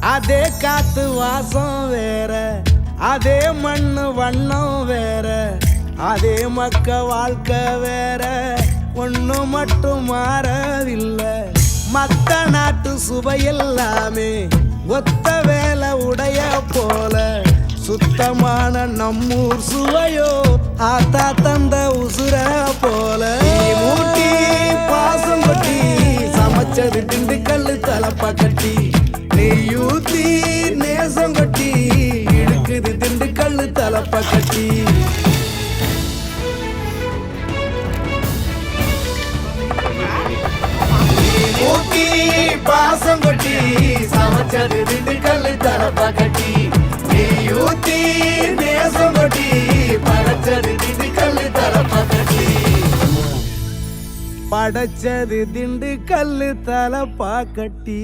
அதே காத்து வாசம் வேற, அதே மண்ணு வண்ணம் வேற, அதே மக்க வாழ்க்கை வேற, ஒண்ணு மட்டும் மாறவில்லை. மத்த நாட்டு சுவையெல்லாமே ஒத்த வேலை உடைய போல, சுத்தமான நம்மூர் சுவையோ ஆத்தா தந்த உசுர போல. மூட்டி பாசம் கொட்டி சமைச்சது திண்டுக்கல்லு தலப்பா கட்டி, நெய்யூத்தி நேசம் கொட்டி இழுக்குது திண்டுக்கல்லு தலப்பா கட்டி. மூட்டி பாசம் கொட்டி சமைச்சது திண்டுக்கல்லு தலப்பா கட்டி, நெய்யூத்தி நேசம் கொட்டி படைச்சது திண்டுக்கல்லு தலப்பா கட்டி. படைச்சது திண்டுக்கல்லு தலப்பா கட்டி.